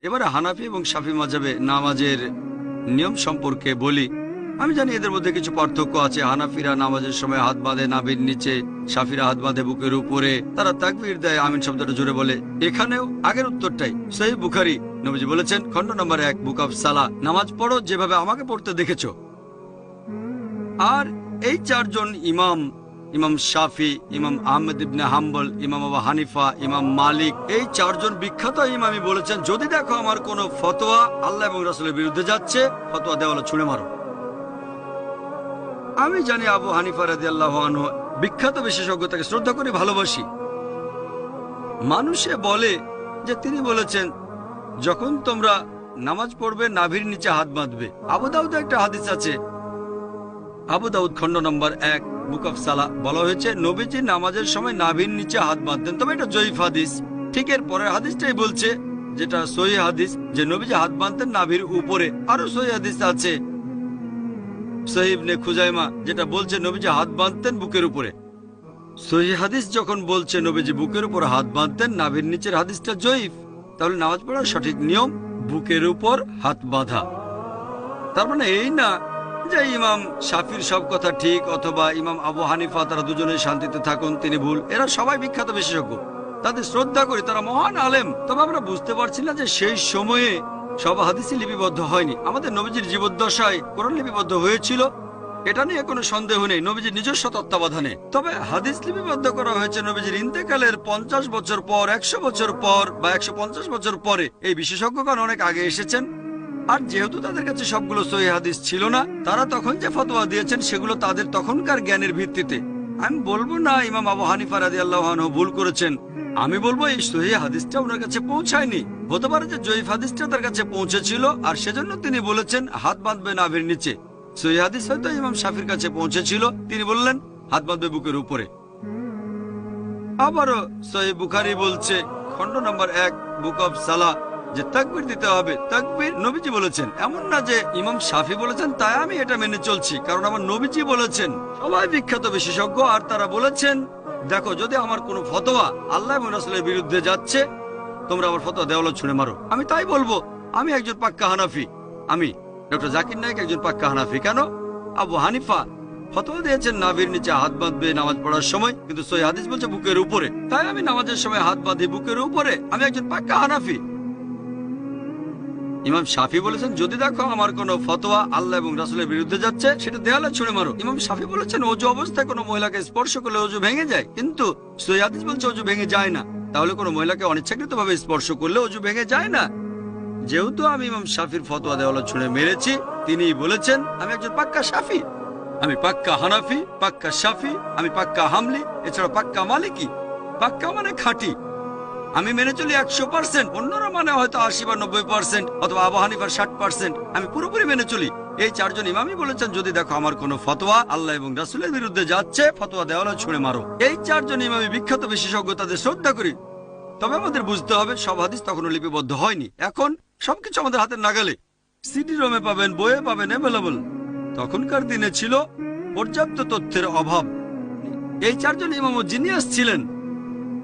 এবারে হানাফি এবং শাফি মাযহাবে নামাজের নিয়ম সম্পর্কে বলি। আমি জানি এদের মধ্যে কিছু পার্থক্য আছে। হানাফিরা নামাজের সময় হাত বাঁধে নাভির নিচে, শাফিরা হাত বাঁধে বুকের উপরে, তারা তাকবীর দেয়, আমিন শব্দটা জোরে বলে। এখানেও আগের উত্তরটাই। সহিহ বুখারী, নবীজি বলেছেন খণ্ড নম্বর 1 বুক অফ সালাহ, নামাজ পড়ো যেভাবে আমাকে পড়তে দেখেছো। আর এই চারজন ইমাম, ইমাম শাফি, ইমাম আহমদ ইবনে হাম্বল, ইমাম আবু হানিফা, ইমাম মালিক, এই চারজন বিখ্যাত ইমামই বলেছেন যদি দেখো আমার কোনো ফতোয়া আল্লাহ এবং রাসূলের বিরুদ্ধে যাচ্ছে, ফতোয়া দেওয়ালে ছুঁড়ে মারো। আমি জানি আবু হানিফা রাদিয়াল্লাহু আনহু বিখ্যাত বিশেষজ্ঞ, তাকে শ্রদ্ধা করি, ভালোবাসি। মানুষে বলে যে তিনি বলেছেন যখন তোমরা নামাজ পড়বে নাভির নিচে হাত বাঁধবে। আবু দাউদে একটা হাদিস আছে, আবু দাউদ খণ্ড নম্বর 1 বুক অফ সালাহ, বলা হয়েছে নবীজি নামাজের সময় নাভির নিচে হাত বাঁধতেন। তবে এটা জয়ীফ হাদিস। ঠিক এর পরের হাদিসটাই বলছে, যেটা সহিহ হাদিস, যে নবীজি হাত বাঁধতেন নাভির উপরে। আরো সহিহ হাদিস আছে সহিহ ইবনে খুজাইমা, যেটা বলছে নবীজি হাত বাঁধতেন বুকের উপরে। সহিহ হাদিস যখন বলছে নবীজি বুকের উপর হাত বাঁধতেন, নাভির নিচের হাদিসটা জয়ীফ। তাহলে নামাজ পড়ার সঠিক নিয়ম বুকের উপর হাত বাঁধা। তার মানে এই না যে ইমাম শাফির সব কথা ঠিক অথবা ইমাম আবু হানিফা তারা দুজনেই শান্তিতে থাকুন তিনি ভুল। এরা সবাই বিখ্যাত বিশেষজ্ঞ, তাদের শ্রদ্ধা করি, তারা মহান আলেম। তবে আমরা বুঝতে পারছি না যে সেই সময়ে সব হাদিসই লিপিবদ্ধ হয়নি। আমাদের নবীজির জীবদ্দশায় কোরআন লিপিবদ্ধ হয়েছিল, এটা নিয়ে কোনো সন্দেহ নেই, নবীজির নিজস্ব তত্ত্বাবধানে। তবে হাদিস লিপিবদ্ধ করা হয়েছে নবীজির ইন্তেকালের 50 বছর পর, 100 বছর পর বা 150 বছর পরে। এই বিশেষজ্ঞগণ অনেক আগে এসেছেন। আর যেহেতু তাদের কাছে সবগুলো সহিহ হাদিস ছিল না, তারা তখন যে ফতোয়া দিয়েছেন সেগুলো তাদের তখনকার জ্ঞানের ভিত্তিতে। আমি বলবো না ইমাম আবু হানিফা রাদিয়াল্লাহু আনহু ভুল করেছেন, আমি বলবো এই সহিহ হাদিসটা ওনার কাছে পৌঁছায়নি। হতে পারে যে জয়ীফ হাদিসটা তার কাছে পৌঁছেছিল আর সেজন্য তিনি বলেছেন হাত বাঁধবে নাভির নিচে। সহিহ হাদিস হয়তো ইমাম শাফির কাছে পৌঁছেছিল, তিনি বললেন হাত বাঁধবে বুকের উপরে। আবারও সহিহ বুখারী বলছে খণ্ড নম্বর 1 বুক অফ সালাহ যে তাকবীর দিতে হবে। তাকবীর নবীজি বলেছেন, এমন না যে ইমাম শাফি বলেছেন তাই আমি এটা মেনে চলছি, কারণ আমার নবীজি বলেছেন। সবাই বিখ্যাত বিশেষজ্ঞ, আর তারা বলেছেন দেখো যদি আমার কোনো ফতোয়া আল্লাহ এবং রাসূলের বিরুদ্ধে যাচ্ছে, তোমরা আমার ফতোয়া দেওয়ালে ছুঁড়ে মারো। আমি তাই বলবো, আমি একজন পাক্কা হানাফি। আমি ডক্টর জাকির নায়েক একজন পাক্কা হানাফি। কেন? আবু হানিফা ফতোয়া দিয়েছেন নাভির নিচে হাত বাঁধবে নামাজ পড়ার সময়, কিন্তু সহিহ হাদিস বলছে বুকের উপরে। তাই আমি নামাজের সময় হাত বাঁধি বুকের উপরে। আমি একজন পাক্কা হানাফি। ইমাম শাফি বলেছেন যদি দেখো আমার কোনো ফতোয়া আল্লাহ এবং রাসূলের বিরুদ্ধে যাচ্ছে, সেটা দেয়ালে ছুঁড়ে মারো। ইমাম শাফি বলেছেন ওযু অবস্থায় কোনো মহিলাকে স্পর্শ করলে ওযু ভেঙে যায়, কিন্তু সহিহ হাদিস বলছে ওযু ভেঙে যায় না। তাহলে কোনো মহিলাকে অনিচ্ছাকৃতভাবে স্পর্শ করলে ওযু ভেঙে যায় না। যেহেতু আমি ইমাম শাফির ফতোয়া দেওয়ালে ছুঁড়ে মেরেছি, তিনিই বলেছেন আমি একজন পাক্কা শাফি। আমি পাক্কা হানাফি, পাক্কা শাফি, আমি পাক্কা হামলি, এছাড়া পাক্কা মালিকি। পাক্কা মানে খাঁটি। আমি মেনে চলি 100%, অন্যরা মানে হয়তো 80 বা 90% অথবা আবু হানিফার 60%। আমি পুরোপুরি মেনে চলি। এই চারজন ইমামই বলেছেন যদি দেখো আমার কোনো ফতোয়া আল্লাহ এবং রাসূলের বিরুদ্ধে যাচ্ছে, ফতোয়া দেওয়ালে ছুঁড়ে মারো। এই চারজন ইমামই বিখ্যাত বিশেষজ্ঞ, তাদের শ্রদ্ধা করি। তবে আমাদের বুঝতে হবে সব হাদিস তখনও লিপিবদ্ধ হয়নি। এখন সবকিছু আমাদের হাতের নাগালে, সিডি রোমে পাবেন, বইয়ে পাবেন, অ্যাভেলেবল। তখনকার দিনে ছিল পর্যাপ্ত তথ্যের অভাব। এই চারজন ইমামও জিনিয়াস ছিলেন,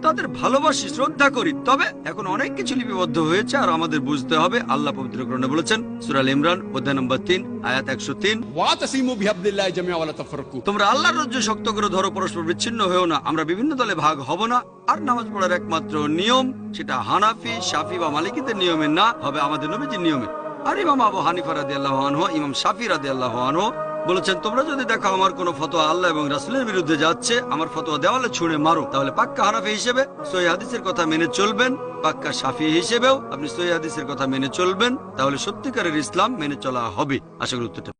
তাদের ভালোবাসি, শ্রদ্ধা করি। তবে এখন অনেক কিছু লিপিবদ্ধ হয়েছে আর আমাদের বুঝতে হবে আল্লাহ পবিত্র কোরআনে বলেছেন সূরা আল ইমরান অধ্যায় নম্বর 3 আয়াত 103, ওয়াতাসিমু বিহাবলিল্লাহি জামিআ ওয়া লা তাফাররাকু। তোমরা আল্লাহর রজ্জু শক্ত করে ধরো, পরস্পর বিচ্ছিন্ন হয়েও না। আমরা বিভিন্ন দলে ভাগ হব না। আর নামাজ পড়ার একমাত্র নিয়ম সেটা হানাফি, শাফি বা মালিকিদের নিয়মে না, হবে আমাদের নবীজির নিয়মে। আর ইমাম আবু হানিফা রাদিয়াল্লাহু আনহু, ইমাম শাফি রাদিয়াল্লাহু আনহু বলেছেন তোমরা যদি দেখো আমার কোনো ফতোয়া আল্লাহ এবং রাসূলের বিরুদ্ধে যাচ্ছে, আমার ফতোয়া দেওয়ালে ছুঁড়ে মারো। তাহলে পাক্কা হানাফি হিসেবে সহিহ হাদিসের কথা মেনে চলবেন, পাক্কা শাফি হিসেবেও আপনি সহিহ হাদিসের কথা মেনে চলবেন। তাহলে সত্যিকারের ইসলাম মেনে চলা হবে। আশা করি উত্তরটা